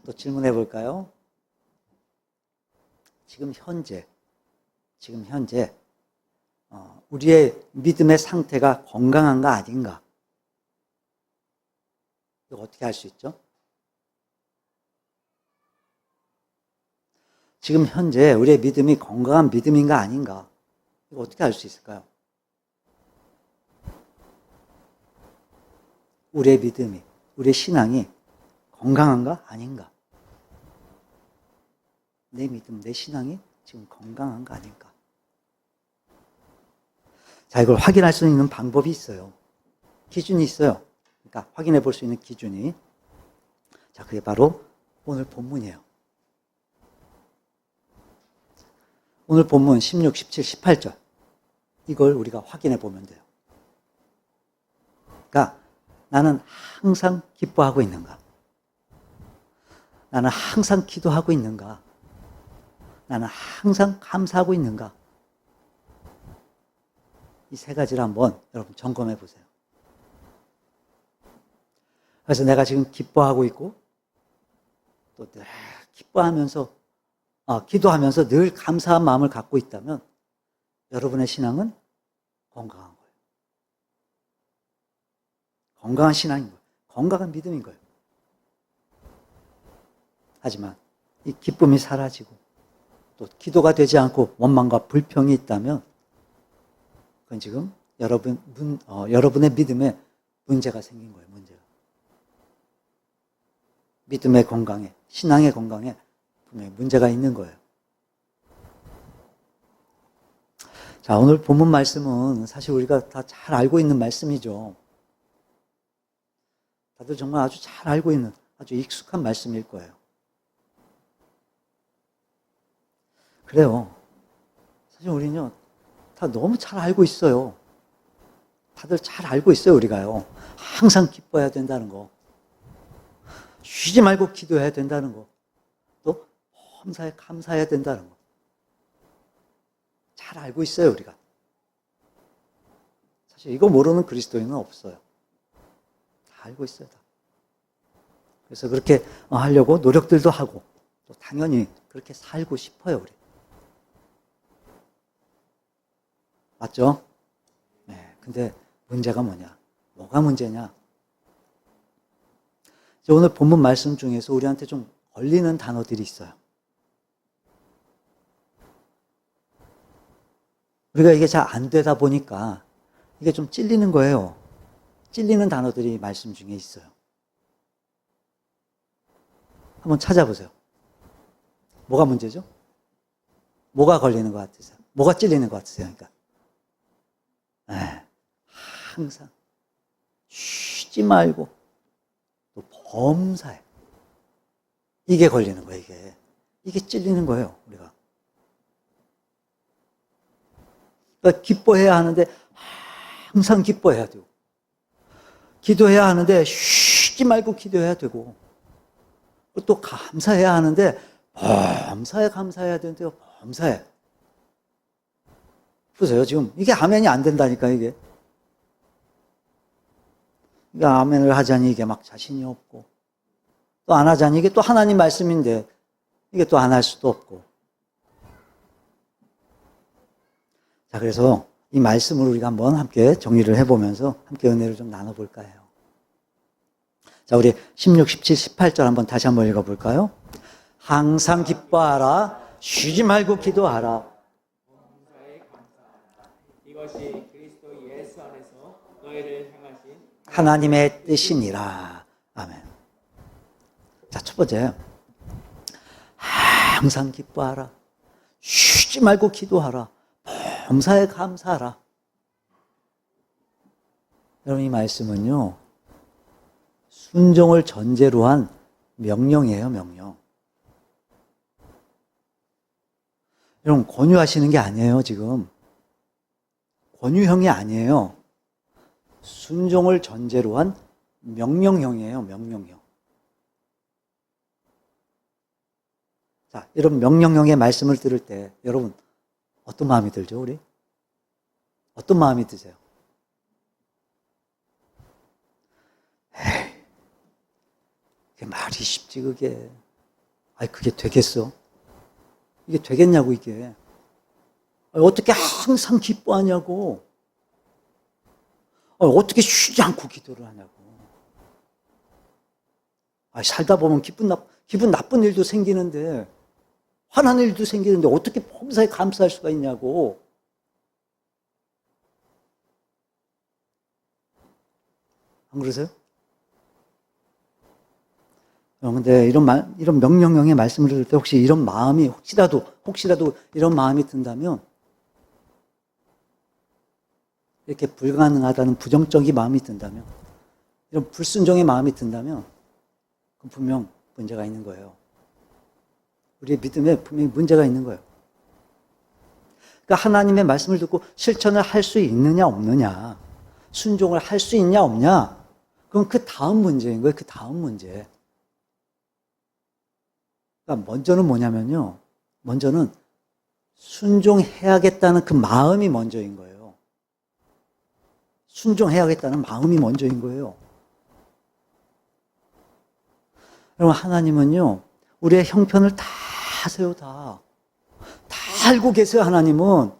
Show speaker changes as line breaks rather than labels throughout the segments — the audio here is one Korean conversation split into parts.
또 질문해 볼까요? 지금 현재 우리의 믿음의 상태가 건강한가 아닌가? 이거 어떻게 알 수 있죠? 지금 현재 우리의 믿음이 건강한 믿음인가 아닌가? 이거 어떻게 알 수 있을까요? 우리의 믿음이, 우리의 신앙이 건강한가 아닌가? 내 믿음, 내 신앙이 지금 건강한가 아닌가? 자, 이걸 확인할 수 있는 방법이 있어요. 기준이 있어요. 그러니까 확인해 볼 수 있는 기준이. 자, 그게 바로 오늘 본문이에요. 오늘 본문 16, 17, 18절. 이걸 우리가 확인해 보면 돼요. 그러니까 나는 항상 기뻐하고 있는가? 나는 항상 기도하고 있는가? 나는 항상 감사하고 있는가? 이 세 가지를 한번 여러분 점검해 보세요. 그래서 내가 지금 기뻐하고 있고 또 늘 기뻐하면서 기도하면서 늘 감사한 마음을 갖고 있다면 여러분의 신앙은 건강한 거예요. 건강한 신앙인 거예요. 건강한 믿음인 거예요. 하지만 이 기쁨이 사라지고 또 기도가 되지 않고 원망과 불평이 있다면 그건 지금 여러분의 믿음에 문제가 생긴 거예요. 문제가. 믿음의 건강에, 신앙의 건강에 분명히 문제가 있는 거예요. 자, 오늘 본문 말씀은 사실 우리가 다 잘 알고 있는 말씀이죠. 다들 정말 아주 잘 알고 있는 아주 익숙한 말씀일 거예요. 그래요. 사실 우리는요, 다 너무 잘 알고 있어요. 다들 잘 알고 있어요, 우리가요. 항상 기뻐해야 된다는 거. 쉬지 말고 기도해야 된다는 거. 또 범사에 감사해야 된다는 거. 잘 알고 있어요, 우리가. 사실 이거 모르는 그리스도인은 없어요. 다 알고 있어요, 다. 그래서 그렇게 하려고 노력들도 하고 또 당연히 그렇게 살고 싶어요, 우리. 맞죠? 네. 근데 문제가 뭐냐? 뭐가 문제냐? 오늘 본문 말씀 중에서 우리한테 좀 걸리는 단어들이 있어요. 우리가 이게 잘 안 되다 보니까 이게 좀 찔리는 거예요. 찔리는 단어들이 말씀 중에 있어요. 한번 찾아보세요. 뭐가 문제죠? 뭐가 걸리는 것 같으세요? 뭐가 찔리는 것 같으세요? 그러니까. 네. 항상 쉬지 말고 또 범사에 이게 걸리는 거예요. 이게 찔리는 거예요. 우리가 그러니까 기뻐해야 하는데 항상 기뻐해야 되고 기도해야 하는데 쉬지 말고 기도해야 되고 또 감사해야 하는데 범사에 감사해야 되는데요. 범사에 보세요. 지금 이게 아멘이 안 된다니까 이게. 그러니까 아멘을 하자니 이게 막 자신이 없고 또 안 하자니 이게 또 하나님 말씀인데 이게 또 안 할 수도 없고. 자, 그래서 이 말씀을 우리가 한번 함께 정리를 해보면서 함께 은혜를 좀 나눠볼까 해요. 자, 우리 16, 17, 18절 한번 다시 한번 읽어볼까요? 항상 기뻐하라. 쉬지 말고 기도하라.
이것이 그리스도 예수 안에서 너희를 향하신
하나님의 뜻이니라. 아멘. 자, 첫 번째. 항상 기뻐하라. 쉬지 말고 기도하라. 범사에 감사하라. 여러분, 이 말씀은요, 순종을 전제로 한 명령이에요, 명령. 여러분, 권유하시는 게 아니에요, 지금. 권유형이 아니에요. 순종을 전제로 한 명령형이에요, 명령형. 자, 이런 명령형의 말씀을 들을 때 여러분 어떤 마음이 들죠, 우리? 어떤 마음이 드세요? 에이, 그게 말이 쉽지, 그게. 아니, 그게 되겠어? 이게 되겠냐고, 이게. 아니, 어떻게 항상 기뻐하냐고. 아니, 어떻게 쉬지 않고 기도를 하냐고. 아니, 살다 보면 기분 나쁜 일도 생기는데, 화나는 일도 생기는데, 어떻게 범사에 감사할 수가 있냐고. 안 그러세요? 근데 이런 명령형의 말씀을 들을 때 혹시 이런 마음이, 혹시라도 이런 마음이 든다면, 이렇게 불가능하다는 부정적인 마음이 든다면, 이런 불순종의 마음이 든다면, 그건 분명 문제가 있는 거예요. 우리의 믿음에 분명히 문제가 있는 거예요. 그러니까 하나님의 말씀을 듣고 실천을 할 수 있느냐, 없느냐, 순종을 할 수 있냐, 없냐, 그건 그 다음 문제인 거예요. 그 다음 문제. 그러니까 먼저는 뭐냐면요. 먼저는 순종해야겠다는 그 마음이 먼저인 거예요. 순종해야겠다는 마음이 먼저인 거예요. 여러분, 하나님은요, 우리의 형편을 다 아세요, 다. 다 알고 계세요, 하나님은.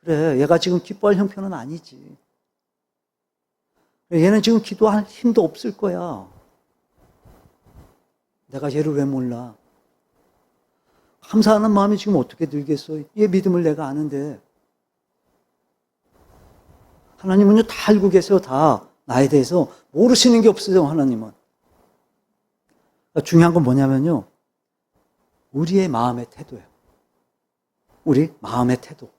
그래, 얘가 지금 기뻐할 형편은 아니지. 얘는 지금 기도할 힘도 없을 거야. 내가 얘를 왜 몰라? 감사하는 마음이 지금 어떻게 들겠어? 얘 믿음을 내가 아는데. 하나님은요, 다 알고 계세요, 다. 나에 대해서 모르시는 게 없어요, 하나님은. 그러니까 중요한 건 뭐냐면요. 우리의 마음의 태도예요. 우리 마음의 태도.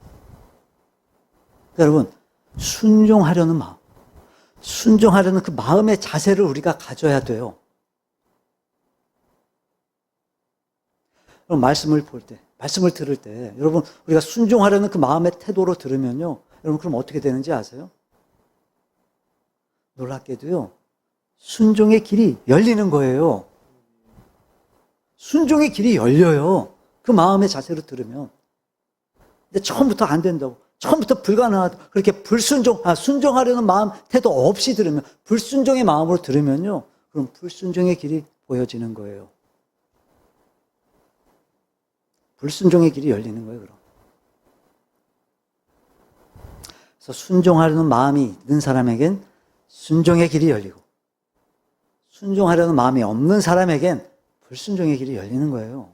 그러니까 여러분, 순종하려는 마음. 순종하려는 그 마음의 자세를 우리가 가져야 돼요. 여러분, 말씀을 볼 때, 말씀을 들을 때, 여러분, 우리가 순종하려는 그 마음의 태도로 들으면요, 여러분, 그럼 어떻게 되는지 아세요? 놀랍게도요, 순종의 길이 열리는 거예요. 순종의 길이 열려요. 그 마음의 자세로 들으면. 근데 처음부터 안 된다고. 처음부터 불가능하다. 그렇게 순종하려는 마음, 태도 없이 들으면, 불순종의 마음으로 들으면요, 그럼 불순종의 길이 보여지는 거예요. 불순종의 길이 열리는 거예요, 그럼. 그래서 순종하려는 마음이 있는 사람에겐 순종의 길이 열리고, 순종하려는 마음이 없는 사람에겐 불순종의 길이 열리는 거예요.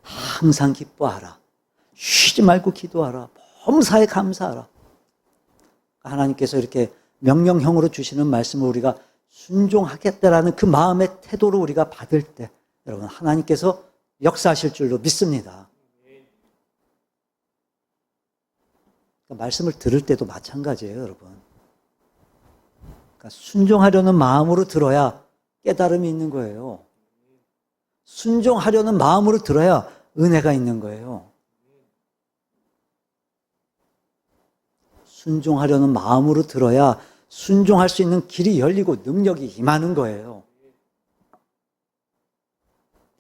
항상 기뻐하라. 쉬지 말고 기도하라. 범사에 감사하라. 하나님께서 이렇게 명령형으로 주시는 말씀을 우리가 순종하겠다라는 그 마음의 태도로 우리가 받을 때 여러분 하나님께서 역사하실 줄로 믿습니다. 그러니까 말씀을 들을 때도 마찬가지예요, 여러분. 그러니까 순종하려는 마음으로 들어야 깨달음이 있는 거예요. 순종하려는 마음으로 들어야 은혜가 있는 거예요. 순종하려는 마음으로 들어야 순종할 수 있는 길이 열리고 능력이 임하는 거예요.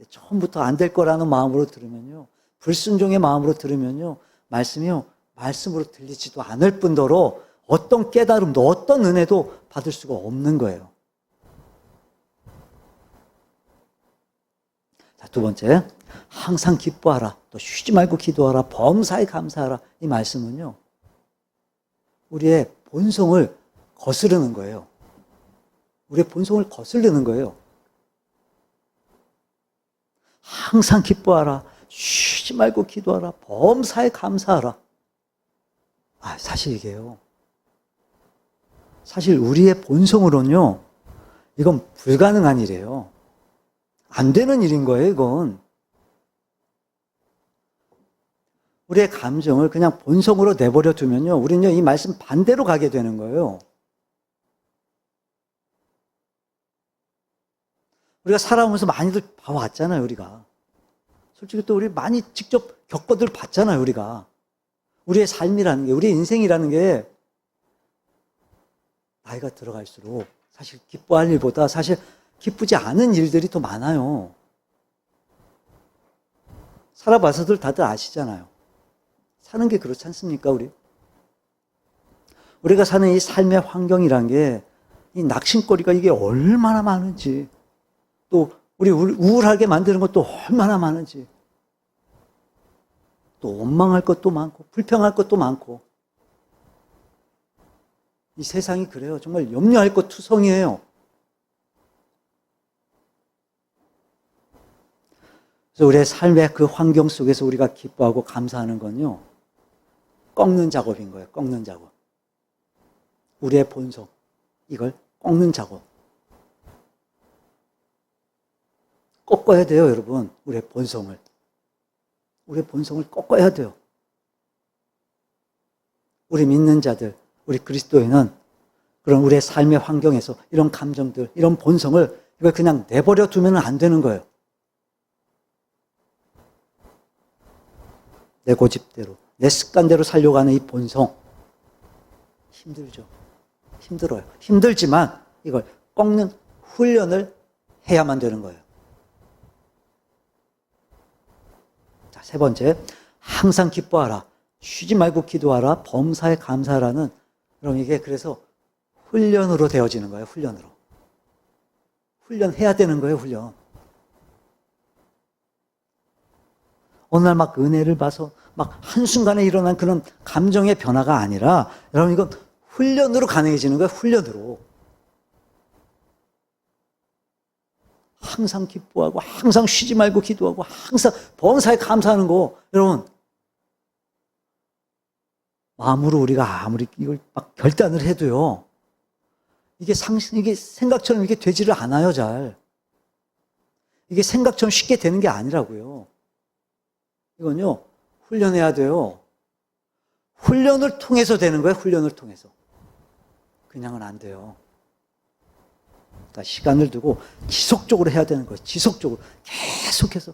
처음부터 안 될 거라는 마음으로 들으면요, 불순종의 마음으로 들으면요, 말씀으로 들리지도 않을 뿐더러 어떤 깨달음도 어떤 은혜도 받을 수가 없는 거예요. 자, 두 번째, 항상 기뻐하라. 또 쉬지 말고 기도하라. 범사에 감사하라. 이 말씀은요, 우리의 본성을 거스르는 거예요. 우리의 본성을 거스르는 거예요. 항상 기뻐하라. 쉬지 말고 기도하라. 범사에 감사하라. 사실 이게요. 사실 우리의 본성으로는요, 이건 불가능한 일이에요. 안 되는 일인 거예요, 이건. 우리의 감정을 그냥 본성으로 내버려 두면요, 우리는요, 이 말씀 반대로 가게 되는 거예요. 우리가 살아오면서 많이들 봐왔잖아요, 우리가. 솔직히 또 우리 많이 직접 겪어들 봤잖아요, 우리가. 우리의 삶이라는 게, 우리의 인생이라는 게 나이가 들어갈수록 사실 기뻐할 일보다 사실 기쁘지 않은 일들이 더 많아요. 살아봐서들 다들 아시잖아요. 사는 게 그렇지 않습니까, 우리? 우리가 사는 이 삶의 환경이란 게 이 낙심거리가 이게 얼마나 많은지, 또 우리 우울하게 만드는 것도 얼마나 많은지, 또 원망할 것도 많고 불평할 것도 많고, 이 세상이 그래요. 정말 염려할 것 투성이에요. 그래서 우리의 삶의 그 환경 속에서 우리가 기뻐하고 감사하는 건요, 꺾는 작업인 거예요. 꺾는 작업. 우리의 본성, 이걸 꺾는 작업. 꺾어야 돼요, 여러분. 우리의 본성을. 우리의 본성을 꺾어야 돼요. 우리 믿는 자들, 우리 그리스도인은 그런 우리의 삶의 환경에서 이런 감정들, 이런 본성을 이걸 그냥 내버려 두면 안 되는 거예요. 내 고집대로, 내 습관대로 살려고 하는 이 본성. 힘들죠. 힘들어요. 힘들지만 이걸 꺾는 훈련을 해야만 되는 거예요. 자, 세 번째, 항상 기뻐하라. 쉬지 말고 기도하라. 범사에 감사하라는, 그럼 이게 그래서 훈련으로 되어지는 거예요. 훈련으로. 훈련해야 되는 거예요. 훈련. 어느 날 막 은혜를 봐서 막 한순간에 일어난 그런 감정의 변화가 아니라, 여러분 이건 훈련으로 가능해지는 거예요. 훈련으로. 항상 기뻐하고 항상 쉬지 말고 기도하고 항상 범사에 감사하는 거, 여러분 마음으로 우리가 아무리 이걸 막 결단을 해도요, 이게 생각처럼 이게 되지를 않아요. 잘. 이게 생각처럼 쉽게 되는 게 아니라고요. 이건요, 훈련해야 돼요. 훈련을 통해서 되는 거예요. 훈련을 통해서. 그냥은 안 돼요. 그러니까 시간을 두고 지속적으로 해야 되는 거예요. 지속적으로. 계속해서.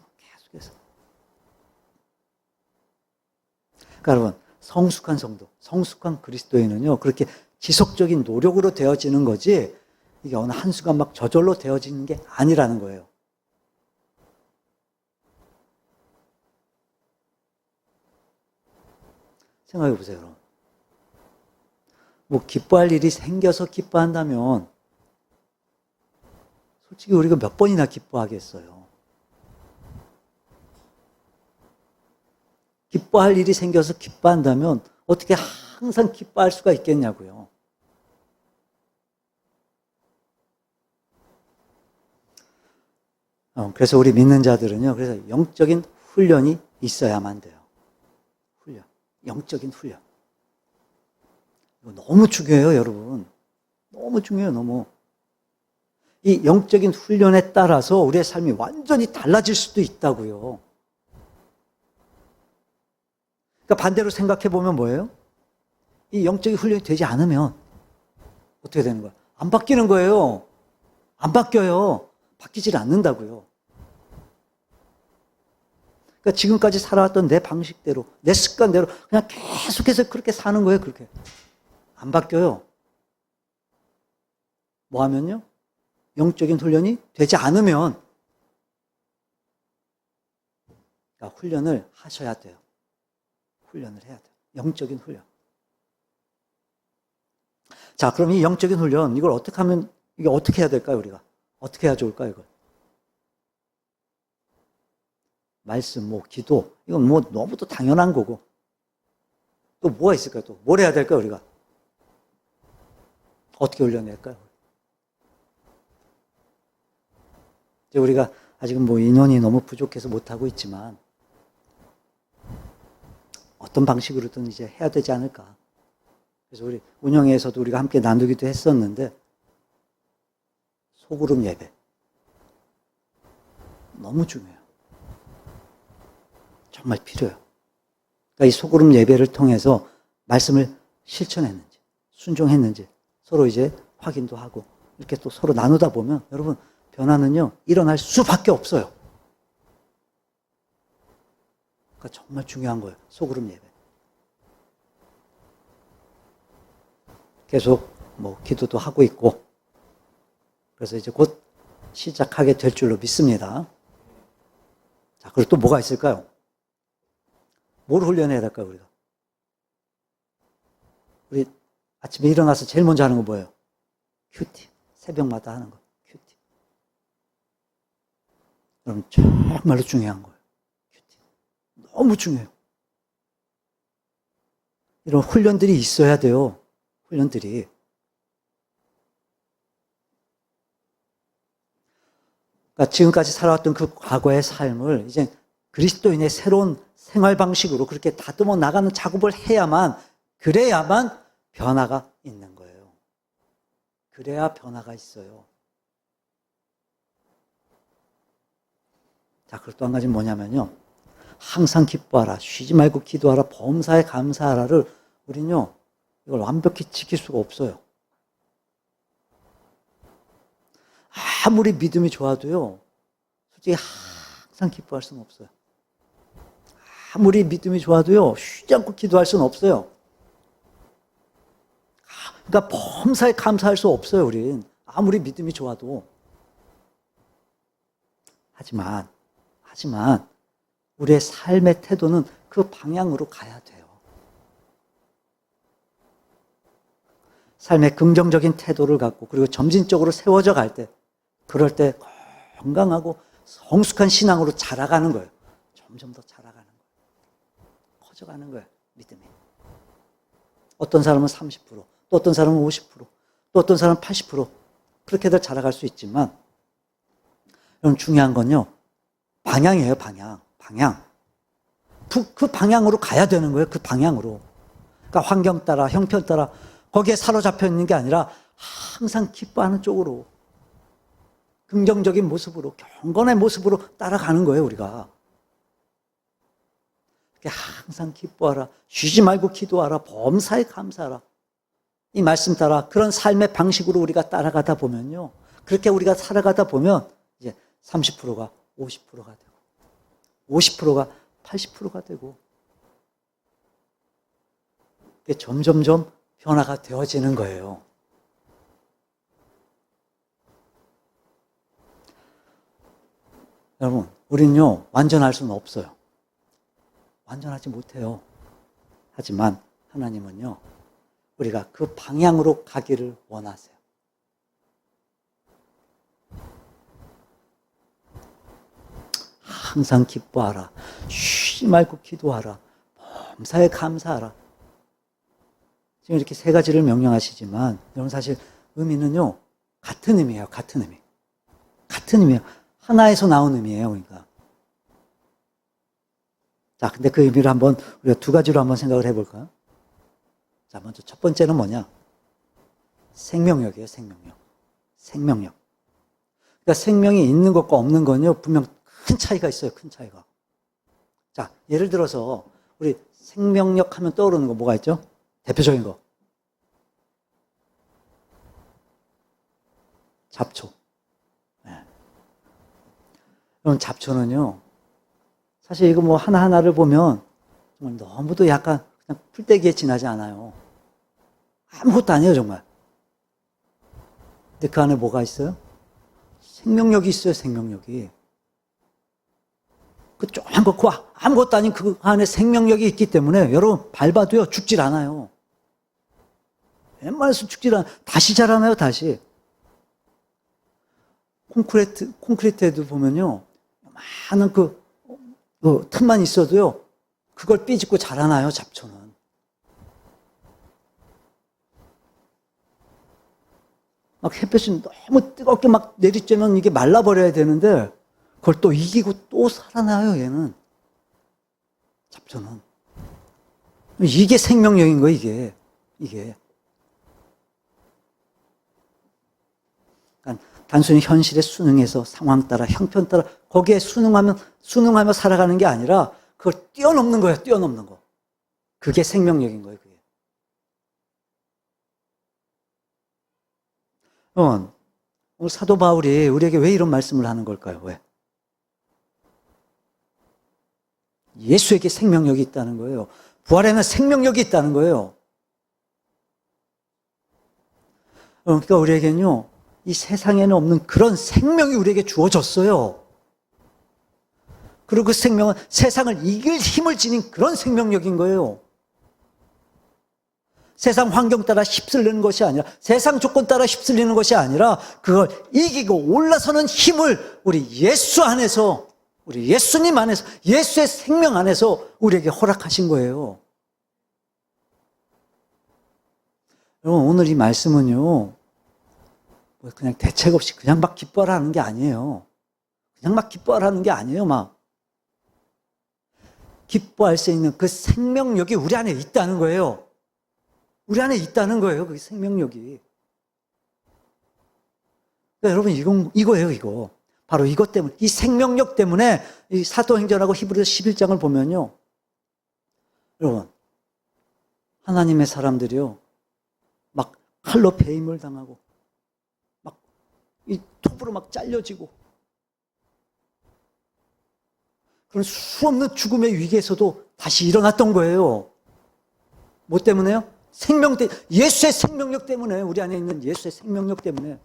그러니까 여러분, 성숙한 성도, 성숙한 그리스도인은요, 그렇게 지속적인 노력으로 되어지는 거지, 이게 어느 한순간 막 저절로 되어지는 게 아니라는 거예요. 생각해 보세요, 여러분. 뭐, 기뻐할 일이 생겨서 기뻐한다면, 솔직히 우리가 몇 번이나 기뻐하겠어요. 기뻐할 일이 생겨서 기뻐한다면, 어떻게 항상 기뻐할 수가 있겠냐고요. 그래서 우리 믿는 자들은요, 그래서 영적인 훈련이 있어야만 돼요. 훈련. 영적인 훈련. 이거 너무 중요해요, 여러분. 너무 중요해요, 너무. 이 영적인 훈련에 따라서 우리의 삶이 완전히 달라질 수도 있다고요. 그러니까 반대로 생각해 보면 뭐예요? 이 영적인 훈련이 되지 않으면 어떻게 되는 거야? 안 바뀌는 거예요. 안 바뀌어요. 바뀌질 않는다고요. 그러니까 지금까지 살아왔던 내 방식대로, 내 습관대로 그냥 계속해서 그렇게 사는 거예요, 그렇게. 안 바뀌어요. 뭐 하면요? 영적인 훈련이 되지 않으면, 그러니까 훈련을 하셔야 돼요. 훈련을 해야 돼요. 영적인 훈련. 자, 그럼 이 영적인 훈련, 이걸 어떻게 하면, 이게 어떻게 해야 될까요, 우리가? 어떻게 해야 좋을까요, 이걸? 말씀, 뭐, 기도, 이건 뭐, 너무도 당연한 거고. 또 뭐가 있을까요, 또? 뭘 해야 될까요, 우리가? 어떻게 훈련할까요? 이제 우리가 아직은 뭐 인원이 너무 부족해서 못하고 있지만, 어떤 방식으로든 이제 해야 되지 않을까. 그래서 우리 운영회에서도 우리가 함께 나누기도 했었는데, 소그룹 예배. 너무 중요해요. 정말 필요해요. 그러니까 이 소그룹 예배를 통해서 말씀을 실천했는지, 순종했는지, 서로 이제 확인도 하고, 이렇게 또 서로 나누다 보면, 여러분, 변화는요, 일어날 수밖에 없어요. 그러니까 정말 중요한 거예요. 소그룹 예배. 계속 뭐 기도도 하고 있고, 그래서 이제 곧 시작하게 될 줄로 믿습니다. 자, 그리고 또 뭐가 있을까요? 뭘 훈련해야 될까요, 우리가? 우리 아침에 일어나서 제일 먼저 하는 거 뭐예요? 큐티. 새벽마다 하는 거. 큐티. 여러분, 정말로 중요한 거예요. 큐티. 너무 중요해요. 이런 훈련들이 있어야 돼요. 훈련들이. 그러니까 지금까지 살아왔던 그 과거의 삶을 이제 그리스도인의 새로운 생활 방식으로 그렇게 다듬어 나가는 작업을 해야만, 그래야만 변화가 있는 거예요. 그래야 변화가 있어요. 자, 그리고 또 한 가지 뭐냐면요. 항상 기뻐하라, 쉬지 말고 기도하라, 범사에 감사하라를 우리는요, 이걸 완벽히 지킬 수가 없어요. 아무리 믿음이 좋아도요, 솔직히 항상 기뻐할 수는 없어요. 아무리 믿음이 좋아도요, 쉬지 않고 기도할 수는 없어요. 그러니까 범사에 감사할 수 없어요, 우린. 아무리 믿음이 좋아도. 하지만 우리의 삶의 태도는 그 방향으로 가야 돼요. 삶의 긍정적인 태도를 갖고 그리고 점진적으로 세워져 갈 때, 그럴 때 건강하고 성숙한 신앙으로 자라가는 거예요. 점점 더 자라가는 거예요. 커져가는 거예요, 믿음이. 어떤 사람은 30%, 또 어떤 사람은 50%, 또 어떤 사람은 80%, 그렇게들 자라갈 수 있지만, 여러분 중요한 건요, 방향이에요, 방향. 그 방향으로 가야 되는 거예요, 그 방향으로. 그러니까 환경 따라, 형편 따라, 거기에 사로잡혀 있는 게 아니라 항상 기뻐하는 쪽으로, 긍정적인 모습으로, 경건의 모습으로 따라가는 거예요, 우리가. 항상 기뻐하라, 쉬지 말고 기도하라, 범사에 감사하라. 이 말씀 따라 그런 삶의 방식으로 우리가 따라가다 보면요, 그렇게 우리가 살아가다 보면 이제 30%가 50%가 되고 50%가 80%가 되고, 점점점 변화가 되어지는 거예요. 여러분, 우리는요, 완전할 수는 없어요. 완전하지 못해요. 하지만 하나님은요, 우리가 그 방향으로 가기를 원하세요. 항상 기뻐하라, 쉬지 말고 기도하라, 범사에 감사하라. 지금 이렇게 세 가지를 명령하시지만, 여러분 사실 의미는요, 같은 의미예요, 같은 의미. 같은 의미예요. 하나에서 나온 의미예요, 그러니까. 자, 근데 그 의미를 한번, 우리가 두 가지로 한번 생각을 해볼까요? 자, 먼저 첫 번째는 뭐냐? 생명력이에요, 생명력. 생명력. 그러니까 생명이 있는 것과 없는 건요, 분명 큰 차이가 있어요, 큰 차이가. 자, 예를 들어서, 우리 생명력 하면 떠오르는 거 뭐가 있죠? 대표적인 거. 잡초. 네. 그럼 잡초는요, 사실 이거 뭐 하나하나를 보면 정말 너무도 약간 그냥 풀떼기에 지나지 않아요. 아무것도 아니에요, 정말. 근데 그 안에 뭐가 있어요? 생명력이 있어요, 생명력이. 그 조그만 거, 아무것도 아닌 그 안에 생명력이 있기 때문에 여러분 밟아도요, 죽질 않아요. 웬만해서 죽질 않아요. 다시 자라나요, 다시. 콘크리트에도 보면요, 많은 그 틈만 있어도요, 그걸 삐집고 자라나요, 잡초는. 막 햇볕이 너무 뜨겁게 막 내리쬐면 이게 말라버려야 되는데, 그걸 또 이기고 또 살아나요, 얘는. 잡초는. 이게 생명력인 거예요, 이게. 그러니까 단순히 현실에 순응해서 상황 따라, 형편 따라, 거기에 순응하며 살아가는 게 아니라, 그걸 뛰어넘는 거예요, 뛰어넘는 거. 그게 생명력인 거예요, 그게. 오늘 사도 바울이 우리에게 왜 이런 말씀을 하는 걸까요? 왜? 예수에게 생명력이 있다는 거예요. 부활에는 생명력이 있다는 거예요. 그러니까 우리에게는요, 이 세상에는 없는 그런 생명이 우리에게 주어졌어요. 그리고 그 생명은 세상을 이길 힘을 지닌 그런 생명력인 거예요. 세상 환경 따라 휩쓸리는 것이 아니라, 세상 조건 따라 휩쓸리는 것이 아니라, 그걸 이기고 올라서는 힘을 우리 예수 안에서, 우리 예수님 안에서, 예수의 생명 안에서 우리에게 허락하신 거예요. 여러분, 오늘 이 말씀은요, 그냥 대책 없이 그냥 막 기뻐하라 하는 게 아니에요. 그냥 막 기뻐하라 하는 게 아니에요, 막. 기뻐할 수 있는 그 생명력이 우리 안에 있다는 거예요. 우리 안에 있다는 거예요, 그 생명력이. 그러니까 여러분, 이거예요, 이거. 바로 이것 때문에, 이 생명력 때문에 이 사도행전하고 히브리서 11장을 보면요. 여러분, 하나님의 사람들이요. 막 칼로 배임을 당하고, 막 이 톱으로 막 잘려지고, 그런 수없는 죽음의 위기에서도 다시 일어났던 거예요. 뭐 때문에요? 예수의 생명력 때문에, 우리 안에 있는 예수의 생명력 때문에.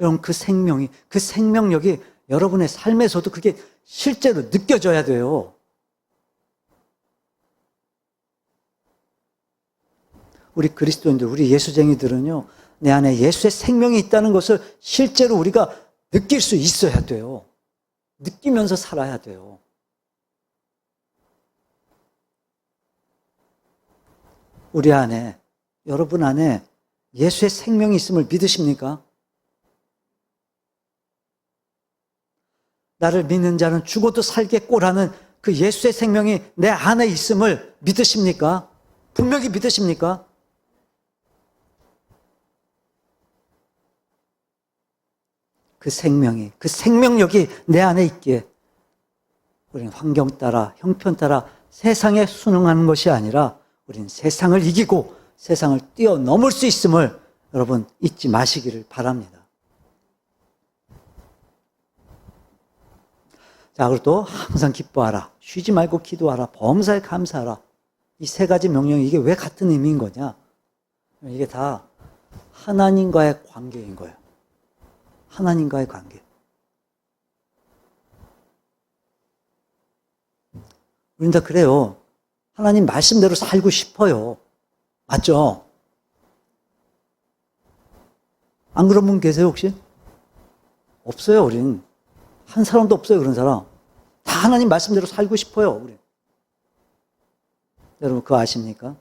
여러분, 그 생명력이 여러분의 삶에서도 그게 실제로 느껴져야 돼요. 우리 그리스도인들, 우리 예수쟁이들은요, 내 안에 예수의 생명이 있다는 것을 실제로 우리가 느낄 수 있어야 돼요. 느끼면서 살아야 돼요. 우리 안에, 여러분 안에 예수의 생명이 있음을 믿으십니까? 나를 믿는 자는 죽어도 살겠고라는 그 예수의 생명이 내 안에 있음을 믿으십니까? 분명히 믿으십니까? 그 생명력이 내 안에 있기에 우리는 환경 따라, 형편 따라 세상에 순응하는 것이 아니라 우리는 세상을 이기고 세상을 뛰어넘을 수 있음을 여러분 잊지 마시기를 바랍니다. 자, 그리고 또 항상 기뻐하라, 쉬지 말고 기도하라, 범사에 감사하라. 이 세 가지 명령이 이게 왜 같은 의미인 거냐? 이게 다 하나님과의 관계인 거예요. 하나님과의 관계. 우린 다 그래요. 하나님 말씀대로 살고 싶어요. 맞죠? 안 그런 분 계세요, 혹시? 없어요, 우린. 한 사람도 없어요, 그런 사람. 다 하나님 말씀대로 살고 싶어요, 우린. 여러분, 그거 아십니까?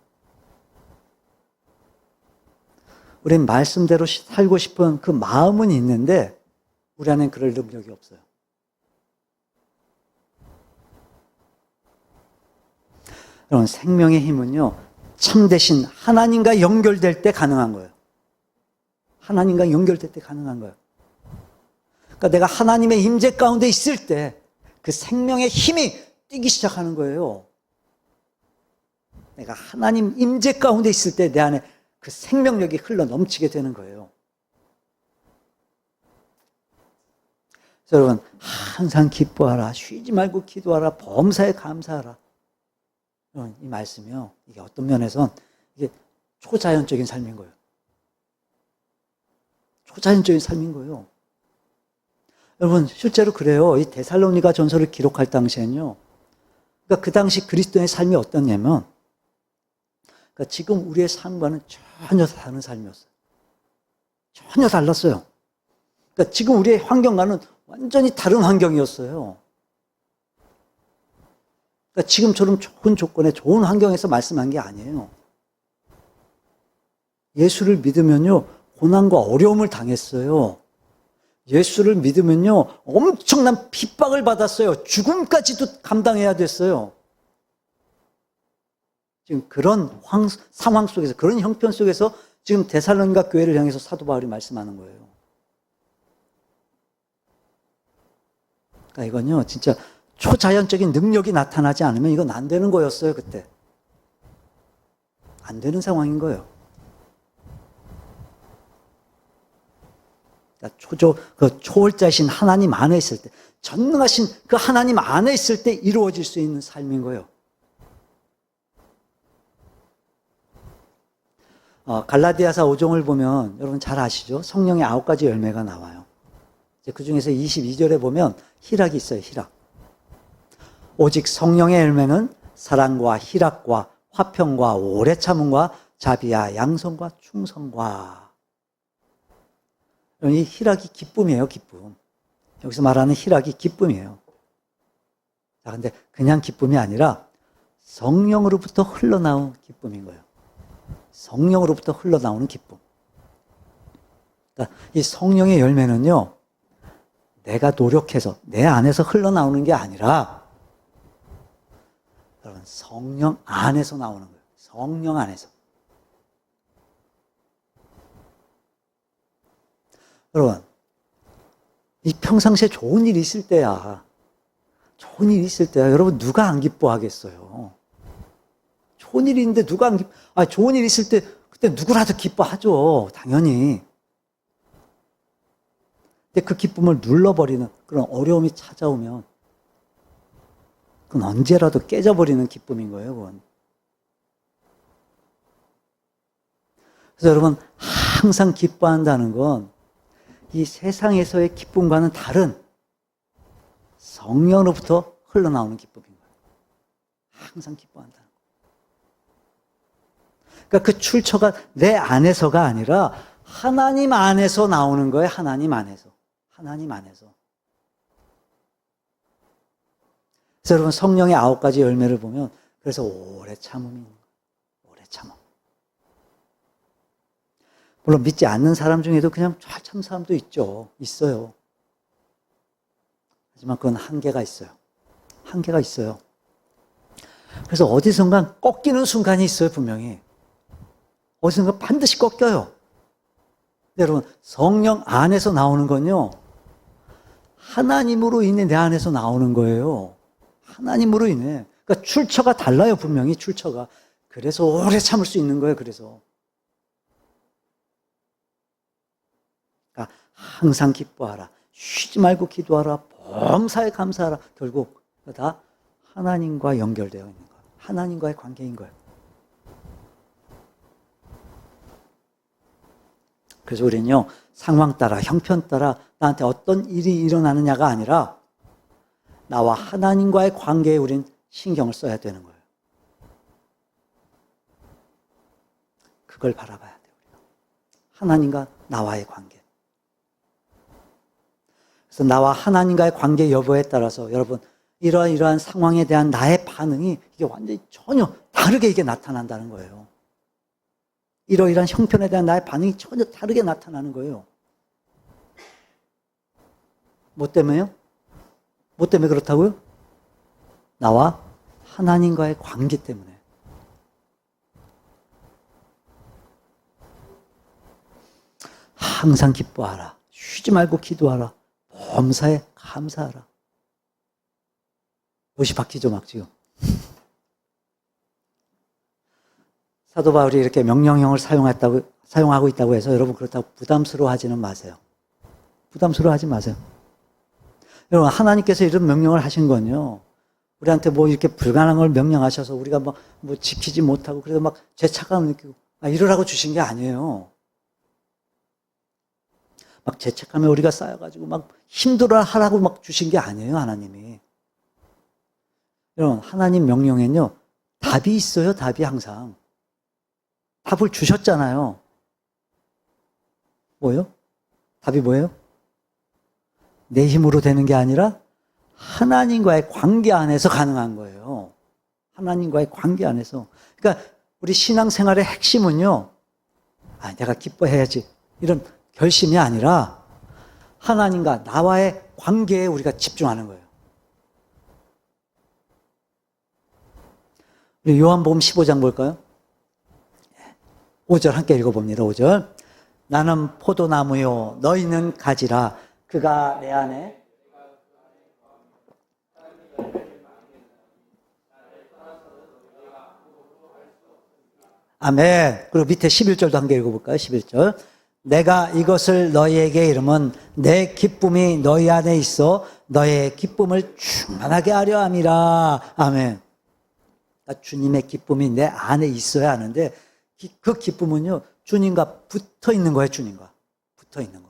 우린 말씀대로 살고 싶은 그 마음은 있는데 우리 안에는 그럴 능력이 없어요. 여러분, 생명의 힘은요, 참되신 하나님과 연결될 때 가능한 거예요. 하나님과 연결될 때 가능한 거예요. 그러니까 내가 하나님의 임재 가운데 있을 때 그 생명의 힘이 뛰기 시작하는 거예요. 내가 하나님 임재 가운데 있을 때 내 안에 그 생명력이 흘러 넘치게 되는 거예요. 그래서 여러분, 항상 기뻐하라, 쉬지 말고 기도하라, 범사에 감사하라. 여러분, 이 말씀이요, 이게 어떤 면에선 이게 초자연적인 삶인 거예요. 초자연적인 삶인 거예요. 여러분, 실제로 그래요. 이 데살로니가 전서를 기록할 당시에는요, 그러니까 그 당시 그리스도의 삶이 어떻냐면, 그러니까 지금 우리의 삶과는 전혀 다른 삶이었어요. 전혀 달랐어요. 그러니까 지금 우리의 환경과는 완전히 다른 환경이었어요. 그러니까 지금처럼 좋은 조건에 좋은 환경에서 말씀한 게 아니에요. 예수를 믿으면요, 고난과 어려움을 당했어요. 예수를 믿으면요, 엄청난 핍박을 받았어요. 죽음까지도 감당해야 됐어요. 지금 그런 상황 속에서, 그런 형편 속에서 지금 데살로니가 교회를 향해서 사도 바울이 말씀하는 거예요. 그러니까 이건요, 진짜 초자연적인 능력이 나타나지 않으면 이건 안 되는 거였어요, 그때. 안 되는 상황인 거예요. 그러니까 그 초월자이신 하나님 안에 있을 때, 전능하신 그 하나님 안에 있을 때 이루어질 수 있는 삶인 거예요. 갈라디아서 5장을 보면 여러분 잘 아시죠? 성령의 9가지 열매가 나와요. 그 중에서 22절에 보면 희락이 있어요, 희락. 오직 성령의 열매는 사랑과 희락과 화평과 오래 참음과 자비와 양선과 충성과. 이 희락이 기쁨이에요, 기쁨. 여기서 말하는 희락이 기쁨이에요. 자, 근데 그냥 기쁨이 아니라 성령으로부터 흘러나온 기쁨인 거예요. 성령으로부터 흘러나오는 기쁨. 그러니까 이 성령의 열매는요, 내가 노력해서 내 안에서 흘러나오는 게 아니라 여러분 성령 안에서 나오는 거예요. 성령 안에서. 여러분 이 평상시에 좋은 일이 있을 때야. 좋은 일이 있을 때야. 여러분 누가 안 기뻐하겠어요. 좋은 일이 있는데 누가 안 기뻐. 좋은 일이 있을 때 그때 누구라도 기뻐하죠. 당연히. 근데 그 기쁨을 눌러버리는 그런 어려움이 찾아오면 그건 언제라도 깨져버리는 기쁨인 거예요. 그건. 그래서 여러분 항상 기뻐한다는 건 이 세상에서의 기쁨과는 다른 성령으로부터 흘러나오는 기쁨인 거예요. 항상 기뻐한다는 거. 그러니까 그 출처가 내 안에서가 아니라 하나님 안에서 나오는 거예요. 하나님 안에서. 하나님 안에서. 그래서 여러분 성령의 9가지 열매를 보면 그래서 오래 참음이 있는 거예요. 오래 참음. 물론 믿지 않는 사람 중에도 그냥 잘 참는 사람도 있어요. 하지만 그건 한계가 있어요. 한계가 있어요. 그래서 어디선가 꺾이는 순간이 있어요, 분명히. 어디선가 반드시 꺾여요. 근데 여러분, 성령 안에서 나오는 건요, 하나님으로 인해 내 안에서 나오는 거예요. 하나님으로 인해. 그러니까 출처가 달라요, 분명히 출처가. 그래서 오래 참을 수 있는 거예요, 그래서. 그러니까 항상 기뻐하라. 쉬지 말고 기도하라. 범사에 감사하라. 결국 다 하나님과 연결되어 있는 거예요. 하나님과의 관계인 거예요. 그래서 우리는요, 상황 따라, 형편 따라 나한테 어떤 일이 일어나느냐가 아니라 나와 하나님과의 관계에 우린 신경을 써야 되는 거예요. 그걸 바라봐야 돼요. 하나님과 나와의 관계. 그래서 나와 하나님과의 관계 여부에 따라서 여러분 이러한 상황에 대한 나의 반응이 이게 완전히 전혀 다르게 이게 나타난다는 거예요. 이러이러한 형편에 대한 나의 반응이 전혀 다르게 나타나는 거예요. 뭐 때문에요? 뭐 때문에 그렇다고요? 나와 하나님과의 관계 때문에. 항상 기뻐하라. 쉬지 말고 기도하라. 범사에 감사하라. 옷이 바뀌죠, 막 지금. 사도 바울이 이렇게 명령형을 사용하고 있다고 해서 여러분 그렇다고 부담스러워하지는 마세요. 부담스러워하지 마세요. 여러분, 하나님께서 이런 명령을 하신 건요, 우리한테 뭐 이렇게 불가능한 걸 명령하셔서 우리가 뭐 지키지 못하고 그래서 막 죄책감을 느끼고 이러라고 주신 게 아니에요. 막 죄책감에 우리가 쌓여가지고 막 힘들어 하라고 막 주신 게 아니에요, 하나님이. 여러분, 하나님 명령에는요, 답이 있어요, 답이 항상. 답을 주셨잖아요. 뭐예요? 답이 뭐예요? 내 힘으로 되는 게 아니라 하나님과의 관계 안에서 가능한 거예요. 하나님과의 관계 안에서. 그러니까 우리 신앙생활의 핵심은요, 내가 기뻐해야지 이런 결심이 아니라 하나님과 나와의 관계에 우리가 집중하는 거예요. 우리 요한복음 15장 볼까요? 5절 함께 읽어봅니다. 5절. 나는 포도나무요 너희는 가지라. 그가 내 안에 아멘. 그리고 밑에 11절도 함께 읽어볼까요? 11절. 내가 이것을 너희에게 이름은 내 기쁨이 너희 안에 있어 너의 기쁨을 충만하게 하려 함이라. 아멘. 그러니까 주님의 기쁨이 내 안에 있어야 하는데 그 기쁨은요, 주님과 붙어 있는 거예요, 주님과. 붙어 있는 거.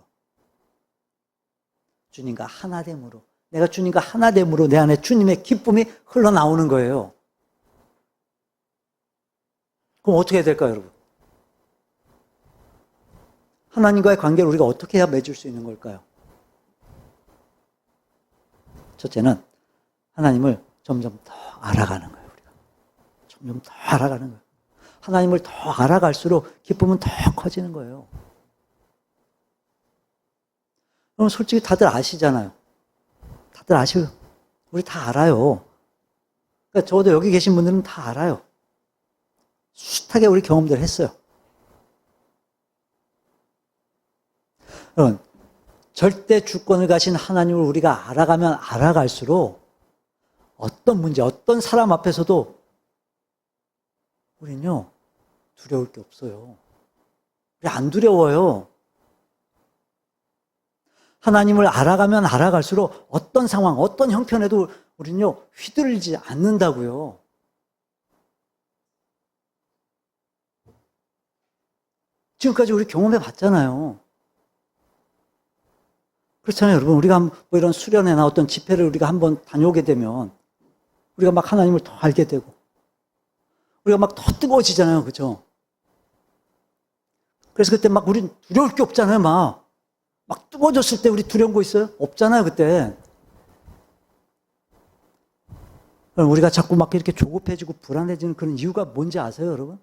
주님과 하나됨으로. 내가 주님과 하나됨으로 내 안에 주님의 기쁨이 흘러나오는 거예요. 그럼 어떻게 해야 될까요, 여러분? 하나님과의 관계를 우리가 어떻게 해야 맺을 수 있는 걸까요? 첫째는 하나님을 점점 더 알아가는 거예요, 우리가. 점점 더 알아가는 거예요. 하나님을 더 알아갈수록 기쁨은 더 커지는 거예요. 그럼 솔직히 다들 아시잖아요. 다들 아셔요. 우리 다 알아요. 그러니까 적어도 여기 계신 분들은 다 알아요. 숱하게 우리 경험들 했어요. 여러분, 절대 주권을 가신 하나님을 우리가 알아가면 알아갈수록 어떤 문제, 어떤 사람 앞에서도 우리는요, 두려울 게 없어요. 우리 안 두려워요. 하나님을 알아가면 알아갈수록 어떤 상황, 어떤 형편에도 우리는요, 휘둘리지 않는다고요. 지금까지 우리 경험해 봤잖아요. 그렇잖아요, 여러분. 우리가 뭐 이런 수련회나 어떤 집회를 우리가 한번 다녀오게 되면 우리가 막 하나님을 더 알게 되고 우리가 막 더 뜨거워지잖아요. 그죠? 그래서 그때 막 우린 두려울 게 없잖아요. 막 뜨거워졌을 때 우리 두려운 거 있어요? 없잖아요, 그때. 우리가 자꾸 막 이렇게 조급해지고 불안해지는 그런 이유가 뭔지 아세요, 여러분?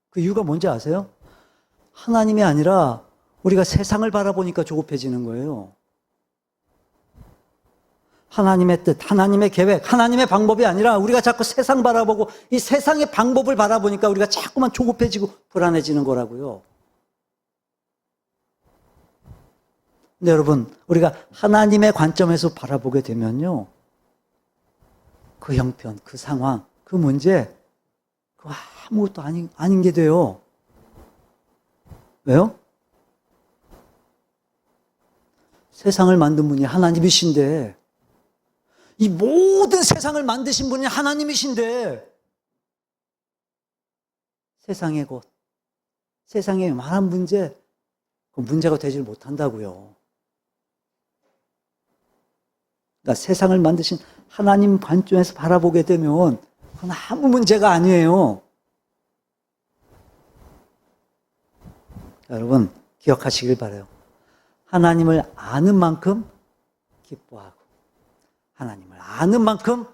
그 이유가 뭔지 아세요? 하나님이 아니라 우리가 세상을 바라보니까 조급해지는 거예요. 하나님의 뜻, 하나님의 계획, 하나님의 방법이 아니라 우리가 자꾸 세상 바라보고 이 세상의 방법을 바라보니까 우리가 자꾸만 조급해지고 불안해지는 거라고요. 근데 여러분, 우리가 하나님의 관점에서 바라보게 되면요. 그 형편, 그 상황, 그 문제, 그거 아무것도 아닌 게 돼요. 왜요? 세상을 만든 분이 하나님이신데, 이 모든 세상을 만드신 분이 하나님이신데, 세상의 것, 세상의 많은 문제, 그 문제가 되질 못한다고요. 그러니까 세상을 만드신 하나님 관점에서 바라보게 되면 그건 아무 문제가 아니에요. 여러분 기억하시길 바라요. 하나님을 아는 만큼 기뻐하고 하나님을 아는 만큼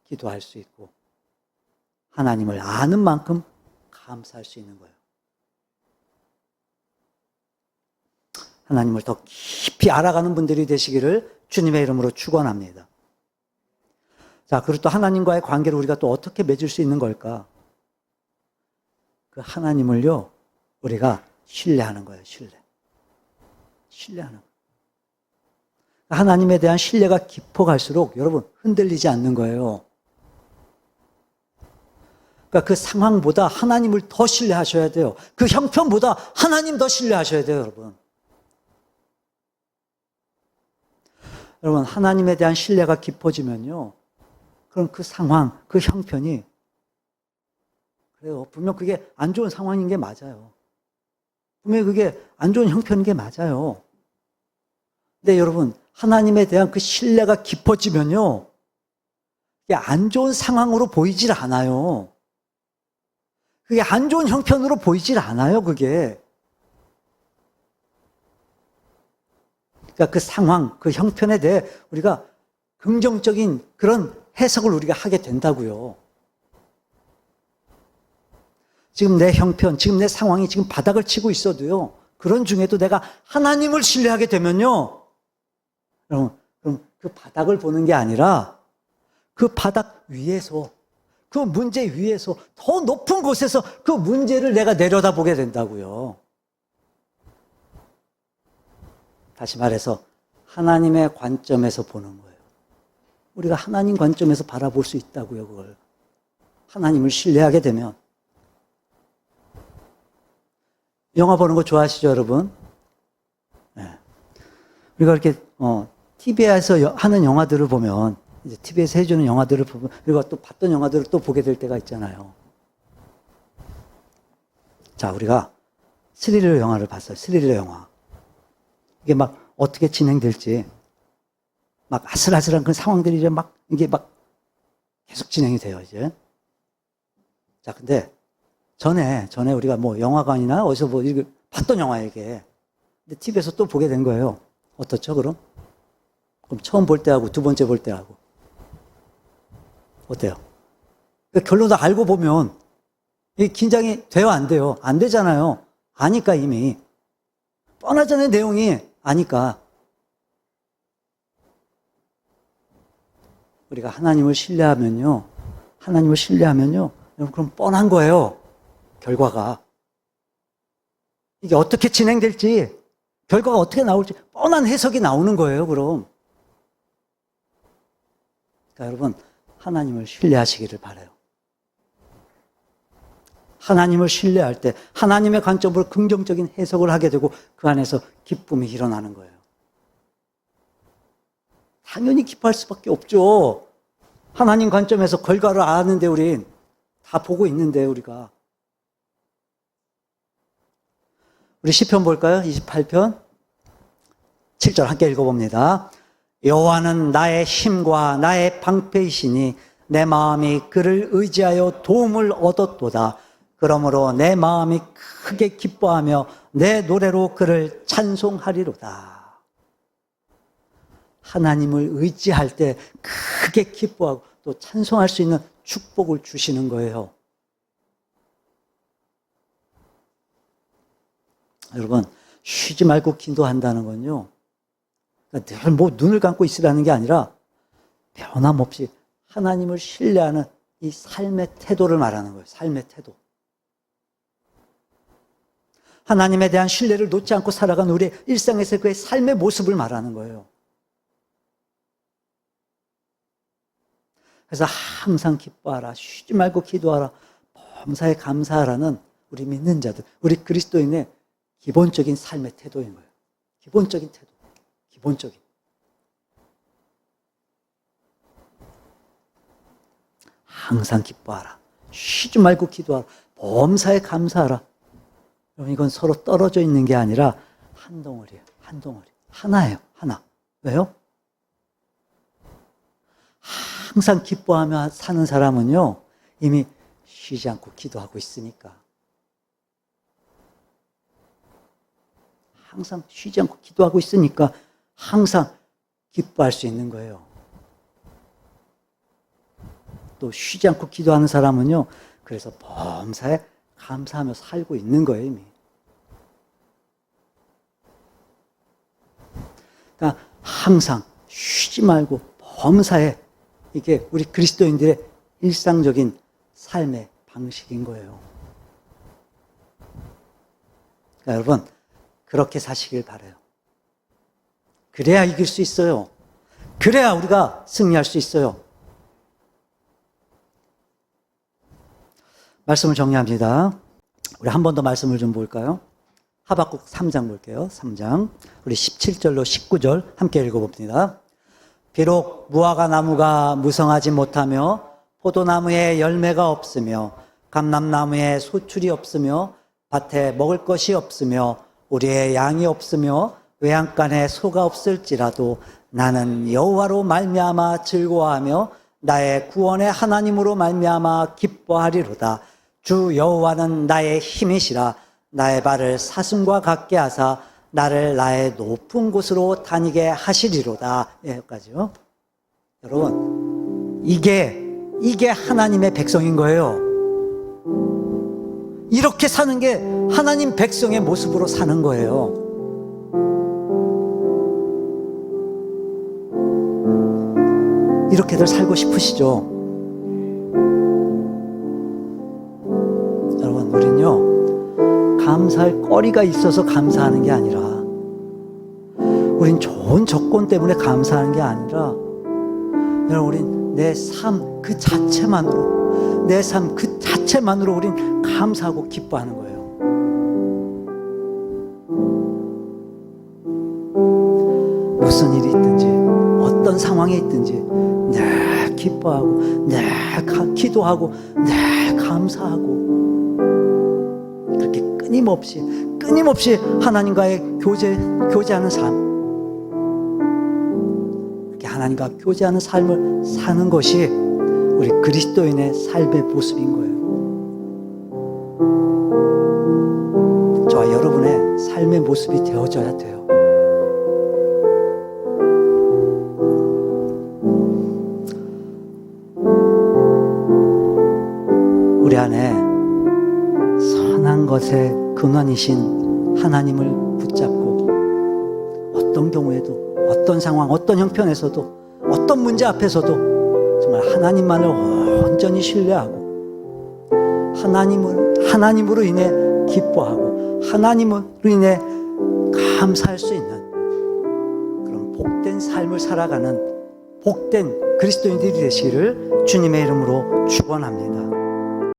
기도할 수 있고 하나님을 아는 만큼 감사할 수 있는 거예요. 하나님을 더 깊이 알아가는 분들이 되시기를 주님의 이름으로 축원합니다. 자, 그리고 또 하나님과의 관계를 우리가 또 어떻게 맺을 수 있는 걸까? 그 하나님을요, 우리가 신뢰하는 거예요, 신뢰하는 거예요. 하나님에 대한 신뢰가 깊어갈수록 여러분 흔들리지 않는 거예요. 그러니까 그 상황보다 하나님을 더 신뢰하셔야 돼요. 그 형편보다 하나님 더 신뢰하셔야 돼요, 여러분. 여러분, 하나님에 대한 신뢰가 깊어지면요. 그럼 그 상황, 그 형편이, 그래요. 분명 그게 안 좋은 상황인 게 맞아요. 분명히 그게 안 좋은 형편인 게 맞아요. 근데 여러분, 하나님에 대한 그 신뢰가 깊어지면요. 그게 안 좋은 상황으로 보이질 않아요. 그게 안 좋은 형편으로 보이질 않아요, 그게. 그러니까 그 상황, 그 형편에 대해 우리가 긍정적인 그런 해석을 우리가 하게 된다고요. 지금 내 형편, 지금 내 상황이 지금 바닥을 치고 있어도요. 그런 중에도 내가 하나님을 신뢰하게 되면요. 그럼 그 바닥을 보는 게 아니라 그 바닥 위에서, 그 문제 위에서 더 높은 곳에서 그 문제를 내가 내려다보게 된다고요. 다시 말해서 하나님의 관점에서 보는 거예요. 우리가 하나님 관점에서 바라볼 수 있다고요, 그걸. 하나님을 신뢰하게 되면. 영화 보는 거 좋아하시죠, 여러분? 네. 우리가 이렇게, TV에서 하는 영화들을 보면, 이제 TV에서 해주는 영화들을 보면, 우리가 또 봤던 영화들을 또 보게 될 때가 있잖아요. 자, 우리가 스릴러 영화를 봤어요. 스릴러 영화. 이게 막 어떻게 진행될지, 막 아슬아슬한 그 상황들이 이제 막, 이게 막 계속 진행이 돼요, 이제. 자, 근데 전에 우리가 뭐 영화관이나 어디서 뭐 이거 봤던 영화예요, 이게. 근데 TV에서 또 보게 된 거예요. 어떻죠, 그럼? 그럼 처음 볼 때하고 두 번째 볼 때하고. 어때요? 결론을 알고 보면 이 긴장이 돼요, 안 돼요? 안 되잖아요. 아니까 이미. 뻔하잖아요, 내용이. 아니까. 우리가 하나님을 신뢰하면요. 여러분, 그럼 뻔한 거예요. 결과가. 이게 어떻게 진행될지, 결과가 어떻게 나올지 뻔한 해석이 나오는 거예요, 그럼. 그러니까 여러분, 하나님을 신뢰하시기를 바라요. 하나님을 신뢰할 때 하나님의 관점으로 긍정적인 해석을 하게 되고 그 안에서 기쁨이 일어나는 거예요. 당연히 기뻐할 수밖에 없죠. 하나님 관점에서 결과를 아는데 우린 다 보고 있는데 우리가. 우리 시편 볼까요? 28편 7절 함께 읽어봅니다. 여호와는 나의 힘과 나의 방패이시니 내 마음이 그를 의지하여 도움을 얻었도다. 그러므로 내 마음이 크게 기뻐하며 내 노래로 그를 찬송하리로다. 하나님을 의지할 때 크게 기뻐하고 또 찬송할 수 있는 축복을 주시는 거예요. 여러분, 쉬지 말고 기도한다는 건요, 늘 뭐 눈을 감고 있으라는 게 아니라 변함없이 하나님을 신뢰하는 이 삶의 태도를 말하는 거예요. 삶의 태도. 하나님에 대한 신뢰를 놓지 않고 살아가는 우리의 일상에서 그의 삶의 모습을 말하는 거예요. 그래서 항상 기뻐하라, 쉬지 말고 기도하라, 범사에 감사하라는 우리 믿는 자들, 우리 그리스도인의 기본적인 삶의 태도인 거예요. 기본적인 태도. 기본적인. 항상 기뻐하라, 쉬지 말고 기도하라, 범사에 감사하라. 여러분, 이건 서로 떨어져 있는 게 아니라 한 덩어리예요. 한 덩어리. 하나예요. 하나. 왜요? 항상 기뻐하며 사는 사람은요, 이미 쉬지 않고 기도하고 있으니까. 항상 쉬지 않고 기도하고 있으니까 항상 기뻐할 수 있는 거예요. 또 쉬지 않고 기도하는 사람은요, 그래서 범사에 감사하며 살고 있는 거예요, 이미. 그러니까 항상 쉬지 말고 범사에, 이게 우리 그리스도인들의 일상적인 삶의 방식인 거예요. 그러니까 여러분, 그렇게 사시길 바라요. 그래야 이길 수 있어요. 그래야 우리가 승리할 수 있어요. 말씀을 정리합니다. 우리 한 번 더 말씀을 좀 볼까요? 하박국 3장 볼게요. 3장. 우리 17절로 19절 함께 읽어봅니다. 비록 무화과 나무가 무성하지 못하며 포도나무에 열매가 없으며 감람나무에 소출이 없으며 밭에 먹을 것이 없으며 우리의 양이 없으며 외양간에 소가 없을지라도 나는 여호와로 말미암아 즐거워하며 나의 구원의 하나님으로 말미암아 기뻐하리로다. 주 여호와는 나의 힘이시라. 나의 발을 사슴과 같게 하사 나를 나의 높은 곳으로 다니게 하시리로다. 여기까지요. 여러분, 이게 하나님의 백성인 거예요. 이렇게 사는 게 하나님 백성의 모습으로 사는 거예요. 이렇게들 살고 싶으시죠? 여러분, 우린요, 감사할 거리가 있어서 감사하는 게 아니라, 우린 좋은 조건 때문에 감사하는 게 아니라, 여러분, 우린 내 삶 그 자체만으로, 내 삶 그 자체만으로 우린 감사하고 기뻐하는 거예요. 무슨 일이 있든지, 어떤 상황에 있든지, 늘 기뻐하고, 늘 기도하고, 늘 감사하고, 그렇게 끊임없이 하나님과의 교제하는 삶, 이렇게 하나님과 교제하는 삶을 사는 것이 우리 그리스도인의 삶의 모습인 거예요. 여러분의 삶의 모습이 되어져야 돼요. 우리 안에 선한 것의 근원이신 하나님을 붙잡고 어떤 경우에도, 어떤 상황, 어떤 형편에서도, 어떤 문제 앞에서도 정말 하나님만을 온전히 신뢰하고 하나님으로 인해 기뻐하고 하나님으로 인해 감사할 수 있는 그런 복된 삶을 살아가는 복된 그리스도인들이 되시기를 주님의 이름으로 축원합니다.